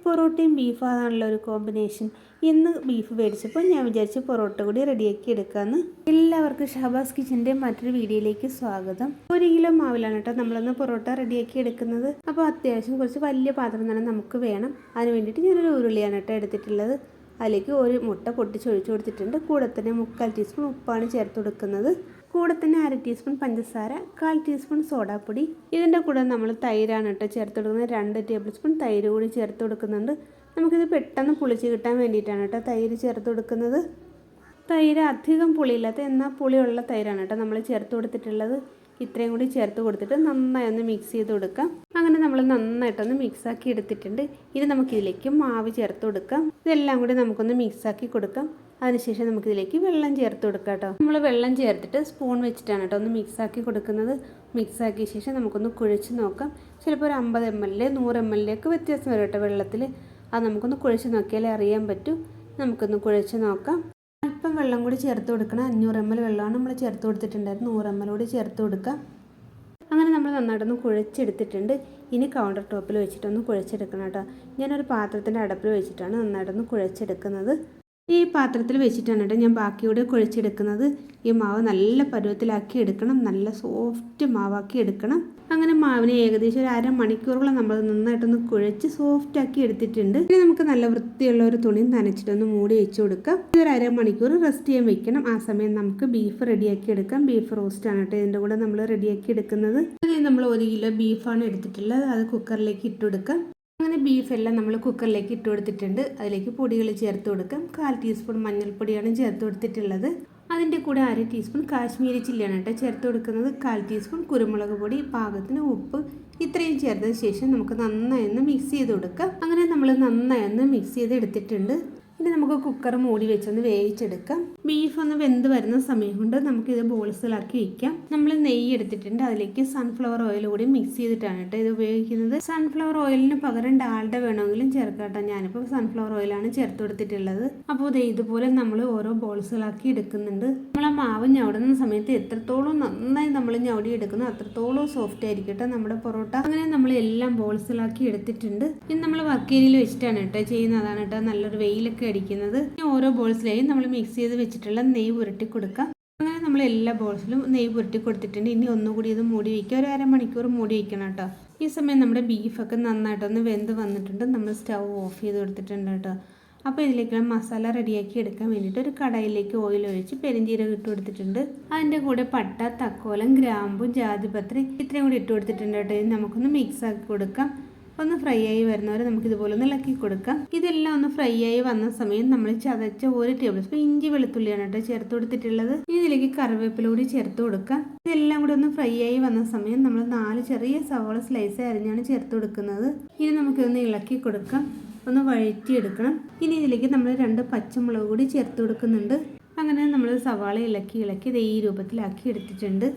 പൊറോട്ടയും ബീഫാണല്ലോ ഒരു കോമ്പിനേഷൻ. ഇന്ന് ബീഫ് മേടിച്ചപ്പോൾ ഞാൻ വിചാരിച്ചു പൊറോട്ട കൂടി റെഡിയാക്കി എടുക്കാമെന്ന്. എല്ലാവർക്കും ഷഹബാസ് കിച്ചൻ്റെ മറ്റൊരു വീഡിയോയിലേക്ക് സ്വാഗതം. 1 കിലോ മാവിലാണ് കേട്ടോ നമ്മളൊന്ന് പൊറോട്ട റെഡിയാക്കി എടുക്കുന്നത്. അപ്പോൾ അത്യാവശ്യം കുറച്ച് വലിയ പാത്രം തന്നെ നമുക്ക് വേണം. അതിന് വേണ്ടിയിട്ട് ഞാനൊരു ഉരുളിയാണ് കേട്ടോ എടുത്തിട്ടുള്ളത്. അതിലേക്ക് ഒരു മുട്ട പൊട്ടിച്ചൊഴിച്ചു കൊടുത്തിട്ടുണ്ട്. കൂടെ തന്നെ 3/4 ടീസ്പൂൺ ഉപ്പാണ് ചേർത്ത് കൊടുക്കുന്നത്. കൂടെ തന്നെ 1/2 ടീസ്പൂൺ പഞ്ചസാര, 1/4 ടീസ്പൂൺ സോഡാപ്പൊടി. ഇതിൻ്റെ കൂടെ നമ്മൾ തൈരാണ് കേട്ടോ ചേർത്ത് കൊടുക്കുന്നത്. 2 ടേബിൾ സ്പൂൺ തൈര് കൂടി ചേർത്ത് കൊടുക്കുന്നുണ്ട്. നമുക്കിത് പെട്ടെന്ന് പുളിച്ച് കിട്ടാൻ വേണ്ടിയിട്ടാണ് കേട്ടോ തൈര് ചേർത്ത് കൊടുക്കുന്നത്. തൈര് അധികം പുളിയില്ലാത്ത എന്നാൽ പുളിയുള്ള തൈരാണ് കേട്ടോ നമ്മൾ ചേർത്ത് കൊടുത്തിട്ടുള്ളത്. ഇത്രയും കൂടി ചേർത്ത് കൊടുത്തിട്ട് നന്നായി ഒന്ന് മിക്സ് ചെയ്ത് കൊടുക്കാം. അങ്ങനെ നമ്മൾ നന്നായിട്ടൊന്ന് മിക്സാക്കി എടുത്തിട്ടുണ്ട്. ഇനി നമുക്കിതിലേക്ക് മാവ് ചേർത്ത് കൊടുക്കാം. ഇതെല്ലാം കൂടി നമുക്കൊന്ന് മിക്സാക്കി കൊടുക്കാം. അതിനുശേഷം നമുക്കിതിലേക്ക് വെള്ളം ചേർത്ത് കൊടുക്കാം കേട്ടോ. നമ്മൾ വെള്ളം ചേർത്തിട്ട് സ്പൂൺ വെച്ചിട്ടാണ് കേട്ടോ ഒന്ന് മിക്സാക്കി കൊടുക്കുന്നത്. മിക്സാക്കിയ ശേഷം നമുക്കൊന്ന് കുഴച്ച് നോക്കാം. ചിലപ്പോൾ ഒരു 50 ml 100 ml ഒക്കെ വ്യത്യാസം വരും കേട്ടോ വെള്ളത്തിൽ. അത് നമുക്കൊന്ന് കുഴച്ച് നോക്കിയാലേ അറിയാൻ പറ്റൂ. നമുക്കൊന്ന് കുഴച്ച് നോക്കാം. അല്പം വെള്ളം കൂടി ചേർത്ത് കൊടുക്കണം. 500 ml വെള്ളമാണ് നമ്മൾ ചേർത്ത് കൊടുത്തിട്ടുണ്ടായിരുന്നു. 100 ml കൂടി ചേർത്ത് കൊടുക്കാം. അങ്ങനെ നമ്മൾ നന്നായിട്ടൊന്ന് കുഴച്ചെടുത്തിട്ടുണ്ട്. ഇനി കൗണ്ടർ ടോപ്പിൽ വെച്ചിട്ടൊന്ന് കുഴച്ചെടുക്കണം കേട്ടോ. ഞാനൊരു പാത്രത്തിൻ്റെ അടപ്പിൽ വെച്ചിട്ടാണ് നന്നായിട്ടൊന്ന് കുഴച്ചെടുക്കുന്നത്. ഈ പാത്രത്തിൽ വെച്ചിട്ടാണ് കേട്ടോ ഞാൻ ബാക്കിയൂടെ കുഴച്ചെടുക്കുന്നത്. ഈ മാവ് നല്ല പരുവത്തിലാക്കി എടുക്കണം. നല്ല സോഫ്റ്റ് മാവാക്കി എടുക്കണം. അങ്ങനെ മാവിനെ ഏകദേശം ഒരു 1/2 മണിക്കൂറോളം നമ്മൾ നന്നായിട്ടൊന്ന് കുഴച്ച് സോഫ്റ്റാക്കി എടുത്തിട്ടുണ്ട്. ഇനി നമുക്ക് നല്ല വൃത്തിയുള്ള ഒരു തുണി നനച്ചിട്ടൊന്ന് മൂടി വെച്ച് കൊടുക്കാം. ഇതൊരു 1/2 മണിക്കൂർ റെസ്റ്റ് ചെയ്യാൻ വെക്കണം. ആ സമയം നമുക്ക് ബീഫ് റെഡിയാക്കി എടുക്കാം. ബീഫ് റോസ്റ്റാണ് കേട്ടോ ഇതിൻ്റെ കൂടെ നമ്മൾ റെഡിയാക്കി എടുക്കുന്നത്. അങ്ങനെ നമ്മൾ 1 കിലോ ബീഫാണ് എടുത്തിട്ടുള്ളത്. അത് കുക്കറിലേക്ക് ഇട്ട് കൊടുക്കാം. അങ്ങനെ ബീഫെല്ലാം നമ്മൾ കുക്കറിലേക്ക് ഇട്ട് കൊടുത്തിട്ടുണ്ട്. അതിലേക്ക് പൊടികൾ ചേർത്ത് കൊടുക്കാം. 1/4 ടീസ്പൂൺ മഞ്ഞൾപ്പൊടിയാണ് ചേർത്ത് കൊടുത്തിട്ടുള്ളത്. അതിൻ്റെ കൂടെ 1/2 ടീസ്പൂൺ കാശ്മീരി ചില്ലിയാണ് കേട്ടോ ചേർത്ത് കൊടുക്കുന്നത്. 1/4 ടീസ്പൂൺ കുരുമുളക് പൊടി, പാകത്തിന് ഉപ്പ്, ഇത്രയും ചേർത്തതിന് ശേഷം നമുക്ക് നന്നായി ഒന്ന് മിക്സ് ചെയ്ത് കൊടുക്കാം. അങ്ങനെ നമ്മൾ നന്നായി ഒന്ന് മിക്സ് ചെയ്ത് എടുത്തിട്ടുണ്ട്. ഇനി നമുക്ക് കുക്കർ മൂടി വെച്ചൊന്ന് വേവിച്ചെടുക്കാം. ബീഫ് ഒന്ന് വെന്ത് വരുന്ന സമയം കൊണ്ട് നമുക്കിത് ബോൾസിലാക്കി വയ്ക്കാം. നമ്മൾ നെയ്യ് എടുത്തിട്ടുണ്ട്. അതിലേക്ക് സൺഫ്ലവർ ഓയിൽ കൂടി മിക്സ് ചെയ്തിട്ടാണ് കേട്ടോ ഇത് ഉപയോഗിക്കുന്നത്. സൺഫ്ലവർ ഓയിലിന് പകരം ഡാൽഡ വേണമെങ്കിലും ചേർക്കാം കേട്ടോ. ഞാനിപ്പോൾ സൺഫ്ലവർ ഓയിലാണ് ചേർത്ത് കൊടുത്തിട്ടുള്ളത്. അപ്പോൾ ഇതുപോലെ നമ്മൾ ഓരോ ബോൾസിലാക്കി എടുക്കുന്നുണ്ട്. നമ്മൾ ആ മാവ് ഞവടുന്ന സമയത്ത് എത്രത്തോളം നന്നായി നമ്മൾ ഞവടി എടുക്കുന്നു അത്രത്തോളം സോഫ്റ്റ് ആയിരിക്കും കേട്ടോ നമ്മുടെ പൊറോട്ട. അങ്ങനെ നമ്മൾ എല്ലാം ബോൾസിലാക്കി എടുത്തിട്ടുണ്ട്. ഇനി നമ്മൾ വർക്ക് ഏരിയയിൽ വെച്ചിട്ടാണ് കേട്ടോ ചെയ്യുന്നതാണ് കേട്ടോ നല്ലൊരു വെയിലൊക്കെ അടിക്കുന്നത്. ഓരോ ബോൾസിലെയും നമ്മൾ മിക്സ് ചെയ്ത് വെച്ചിട്ടുള്ള നെയ്യ് പുരട്ടി കൊടുക്കാം. അങ്ങനെ നമ്മൾ എല്ലാ ബോൾസിലും നെയ്യ് പുരട്ടി കൊടുത്തിട്ടുണ്ട്. ഇനി ഒന്നുകൂടി ഇത് മൂടി വയ്ക്കുക. ഒരു 1/2 മണിക്കൂർ മൂടി വയ്ക്കണം കേട്ടോ. ഈ സമയം നമ്മുടെ ബീഫൊക്കെ നന്നായിട്ടൊന്ന് വെന്ത് വന്നിട്ടുണ്ട്. നമ്മൾ സ്റ്റൗ ഓഫ് ചെയ്ത് കൊടുത്തിട്ടുണ്ട് കേട്ടോ. അപ്പോൾ ഇതിലേക്കുള്ള മസാല റെഡിയാക്കി എടുക്കാൻ വേണ്ടിയിട്ട് ഒരു കടായിലേക്ക് ഓയിൽ ഒഴിച്ച് പെരിഞ്ചീരകം ഇട്ട് കൊടുത്തിട്ടുണ്ട്. അതിൻ്റെ കൂടെ പട്ട, തക്കോലം, ഗ്രാമ്പു, ജാതിപത്രി ഇത്രയും കൂടി ഇട്ട് കൊടുത്തിട്ടുണ്ട് കേട്ടോ. ഇത് നമുക്കൊന്ന് മിക്സ് ആക്കി കൊടുക്കാം. ഒന്ന് ഫ്രൈ ആയി വരുന്നവരെ നമുക്കിതുപോലെ ഒന്ന് ഇളക്കി കൊടുക്കാം. ഇതെല്ലാം ഒന്ന് ഫ്രൈ ആയി വന്ന സമയം നമ്മൾ ചതച്ച 1 ടേബിൾ സ്പൂൺ ഇഞ്ചി വെളുത്തുള്ളിയാണ് കേട്ടോ ചേർത്ത് കൊടുത്തിട്ടുള്ളത്. ഇനി ഇതിലേക്ക് കറിവേപ്പില കൂടി ചേർത്ത് കൊടുക്കാം. ഇതെല്ലാം കൂടി ഒന്ന് ഫ്രൈ ആയി വന്ന സമയം നമ്മൾ 4 ചെറിയ സവാള സ്ലൈസ് അരിഞ്ഞാണ് ചേർത്ത് കൊടുക്കുന്നത്. ഇനി നമുക്കിതൊന്ന് ഇളക്കി കൊടുക്കാം. ഒന്ന് വഴറ്റിയെടുക്കണം. ഇനി ഇതിലേക്ക് നമ്മൾ 2 പച്ചമുളക് കൂടി ചേർത്ത് കൊടുക്കുന്നുണ്ട്. അങ്ങനെ നമ്മൾ സവാള ഇളക്കി ഈ രൂപത്തിലാക്കി എടുത്തിട്ടുണ്ട്.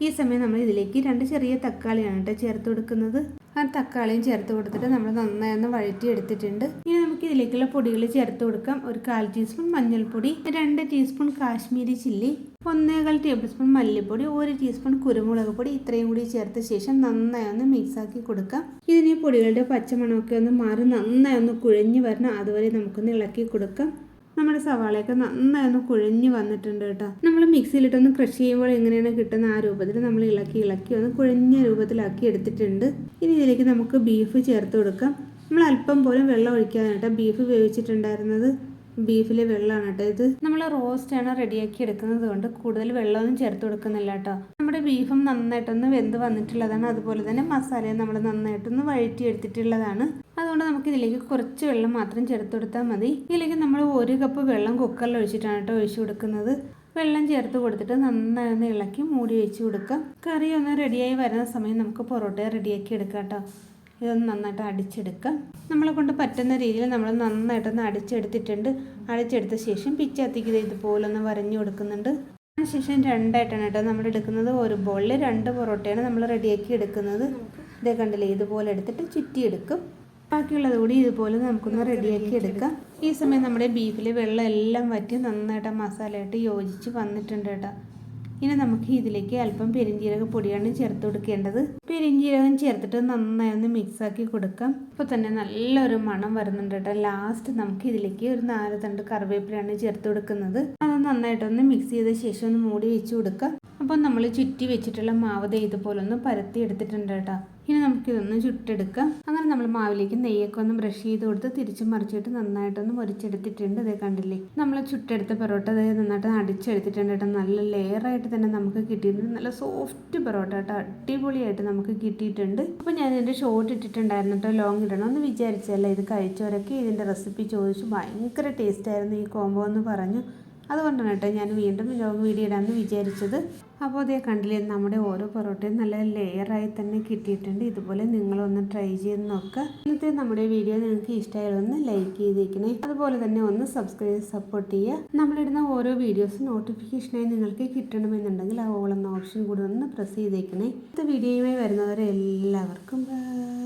ഈ സമയം നമ്മൾ ഇതിലേക്ക് 2 ചെറിയ തക്കാളിയാണ് കേട്ടോ ചേർത്ത് കൊടുക്കുന്നത്. ആ തക്കാളിയും ചേർത്ത് കൊടുത്തിട്ട് നമ്മൾ നന്നായി ഒന്ന് വഴറ്റി എടുത്തിട്ടുണ്ട്. ഇനി നമുക്ക് ഇതിലേക്കുള്ള പൊടികൾ ചേർത്ത് കൊടുക്കാം. ഒരു 1/4 ടീസ്പൂൺ മഞ്ഞൾപ്പൊടി, 2 teaspoon Kashmiri chilli, 1/4 table spoon മല്ലിപ്പൊടി, 1 ടീസ്പൂൺ കുരുമുളക് പൊടി ഇത്രയും കൂടി ചേർത്ത ശേഷം നന്നായി ഒന്ന് മിക്സ് ആക്കി കൊടുക്കാം. ഇതിന് പൊടികളുടെ പച്ചമണമൊക്കെ ഒന്ന് മാറി നന്നായി ഒന്ന് കുഴഞ്ഞു വരണം. അതുവരെ നമുക്കൊന്ന് ഇളക്കി കൊടുക്കാം. നമ്മുടെ സവാളയൊക്കെ നന്നായി ഒന്ന് കുഴഞ്ഞ് വന്നിട്ടുണ്ട് കേട്ടോ. നമ്മൾ മിക്സിയിലിട്ടൊന്ന് ക്രഷ് ചെയ്യുമ്പോൾ എങ്ങനെയാണ് കിട്ടുന്ന ആ രൂപത്തിൽ നമ്മൾ ഇളക്കി ഒന്ന് കുഴഞ്ഞ രൂപത്തിലാക്കി എടുത്തിട്ടുണ്ട്. ഇനി ഇതിലേക്ക് നമുക്ക് ബീഫ് ചേർത്ത് കൊടുക്കാം. നമ്മൾ അല്പം പോലും വെള്ളം ഒഴിക്കാതെ കേട്ടോ ബീഫ് വേവിച്ചിട്ടുണ്ടായിരുന്നത്. ബീഫിലെ വെള്ളമാണ് കേട്ടോ ഇത്. നമ്മൾ റോസ്റ്റാണ് റെഡിയാക്കി എടുക്കുന്നത് കൊണ്ട് കൂടുതൽ വെള്ളമൊന്നും ചേർത്ത് കൊടുക്കുന്നില്ല കേട്ടോ. നമ്മുടെ ബീഫും നന്നായിട്ടൊന്ന് വെന്ത് വന്നിട്ടുള്ളതാണ്. അതുപോലെ തന്നെ മസാലയും നമ്മൾ നന്നായിട്ടൊന്ന് വഴറ്റി എടുത്തിട്ടുള്ളതാണ്. അതുകൊണ്ട് നമുക്ക് ഇതിലേക്ക് കുറച്ച് വെള്ളം മാത്രം ചേർത്ത് കൊടുത്താൽ മതി. ഇതിലേക്ക് നമ്മൾ 1 കപ്പ് വെള്ളം കുക്കറിൽ ഒഴിച്ചിട്ടാണ് കേട്ടോ ഒഴിച്ചു കൊടുക്കുന്നത്. വെള്ളം ചേർത്ത് കൊടുത്തിട്ട് നന്നായി ഒന്ന് ഇളക്കി മൂടി വെച്ച് കൊടുക്കാം. കറി ഒന്ന് റെഡിയായി വരുന്ന സമയം നമുക്ക് പൊറോട്ട റെഡിയാക്കി എടുക്കാം കേട്ടോ. ഇതൊന്ന് നന്നായിട്ട് അടിച്ചെടുക്കാം. നമ്മളെ കൊണ്ട് പറ്റുന്ന രീതിയിൽ നമ്മൾ നന്നായിട്ടൊന്ന് അടിച്ചെടുത്തിട്ടുണ്ട്. അടിച്ചെടുത്ത ശേഷം പിച്ചാത്തിക്ക് ഇതുപോലൊന്ന് വരഞ്ഞു കൊടുക്കുന്നുണ്ട്. അതിനുശേഷം 2 ആയിട്ടാണ് കേട്ടോ നമ്മൾ എടുക്കുന്നത്. ഒരു ബോളിൽ 2 പൊറോട്ടയാണ് നമ്മൾ റെഡിയാക്കി എടുക്കുന്നത്. ഇതേ കണ്ടില്ലേ ഇതുപോലെ എടുത്തിട്ട് ചുറ്റിയെടുക്കും. ബാക്കിയുള്ളത് കൂടി ഇതുപോലെ നമുക്കൊന്ന് റെഡിയാക്കി എടുക്കാം. ഈ സമയം നമ്മുടെ ബീഫിൽ വെള്ളം എല്ലാം വറ്റി നന്നായിട്ട് മസാലയായിട്ട് യോജിച്ച് വന്നിട്ടുണ്ട് കേട്ടോ. ഇനി നമുക്ക് ഇതിലേക്ക് അല്പം പെരിഞ്ജീരക പൊടിയാണ് ചേർത്ത് കൊടുക്കേണ്ടത്. പെരിഞ്ജീരകം ചേർത്തിട്ട് നന്നായി ഒന്ന് മിക്സാക്കി കൊടുക്കാം. ഇപ്പോൾ തന്നെ നല്ലൊരു മണം വരുന്നുണ്ട് കേട്ടോ. ലാസ്റ്റ് നമുക്ക് ഇതിലേക്ക് ഒരു 4 തണ്ട് കറിവേപ്പിലയാണ് ചേർത്ത് കൊടുക്കുന്നത്. അത് നന്നായിട്ടൊന്ന് മിക്സ് ചെയ്ത ശേഷം ഒന്ന് മൂടി വെച്ച് കൊടുക്കാം. അപ്പോൾ നമ്മൾ ചുറ്റി വെച്ചിട്ടുള്ള മാവ് ഇതുപോലെ ഒന്ന് പരത്തി എടുത്തിട്ടുണ്ട് കേട്ടോ. ഇനി നമുക്കിതൊന്ന് ചുട്ടെടുക്കാം. അങ്ങനെ നമ്മൾ മാവിലേക്ക് നെയ്യൊക്കെ ഒന്ന് ബ്രഷ് ചെയ്ത് കൊടുത്ത് തിരിച്ച് മറിച്ചിട്ട് നന്നായിട്ടൊന്ന് മുരിച്ചെടുത്തിട്ടുണ്ട്. അതേ കണ്ടില്ലേ, നമ്മൾ ചുട്ടെടുത്ത പൊറോട്ട നന്നായിട്ട് അടിച്ചെടുത്തിട്ടുണ്ട് കേട്ടോ. നല്ല ലെയറായിട്ട് തന്നെ നമുക്ക് കിട്ടിയിട്ടുണ്ട്. നല്ല സോഫ്റ്റ് പൊറോട്ട കേട്ടോ, അടിപൊളിയായിട്ട് നമുക്ക് കിട്ടിയിട്ടുണ്ട്. അപ്പോൾ ഞാൻ ഇതിൻ്റെ ഷോർട്ട് ഇട്ടിട്ടുണ്ടായിരുന്നു കേട്ടോ, ലോങ് ഇടണമെന്ന് വിചാരിച്ചല്ല. ഇത് കഴിച്ചവരൊക്കെ ഇതിൻ്റെ റെസിപ്പി ചോദിച്ചു ഭയങ്കര ടേസ്റ്റായിരുന്നു ഈ കോംബോ എന്ന് പറഞ്ഞു. അതുകൊണ്ടാണ് കേട്ടോ ഞാൻ വീണ്ടും ലോങ് വീഡിയോ ഇടാമെന്ന് വിചാരിച്ചത്. അപ്പോൾ അതേ കണ്ടില്ലേ, നമ്മുടെ ഓരോ പൊറോട്ടയും നല്ല ലെയറായി തന്നെ കിട്ടിയിട്ടുണ്ട്. ഇതുപോലെ നിങ്ങളൊന്ന് ട്രൈ ചെയ്ത് നോക്കുക. ഇന്നത്തെ നമ്മുടെ വീഡിയോ നിങ്ങൾക്ക് ഇഷ്ടമായാലൊന്ന് ലൈക്ക് ചെയ്തേക്കണേ. അതുപോലെ തന്നെ ഒന്ന് സബ്സ്ക്രൈബ് സപ്പോർട്ട് ചെയ്യുക. നമ്മളിടുന്ന ഓരോ വീഡിയോസും നോട്ടിഫിക്കേഷനായി നിങ്ങൾക്ക് കിട്ടണമെന്നുണ്ടെങ്കിൽ ആ ഓൾ എന്ന ഓപ്ഷൻ കൂടി ഒന്ന് പ്രസ് ചെയ്തേക്കണേ. അടുത്ത വീഡിയോയുമായി വരുന്നവരെ എല്ലാവർക്കും ബൈ.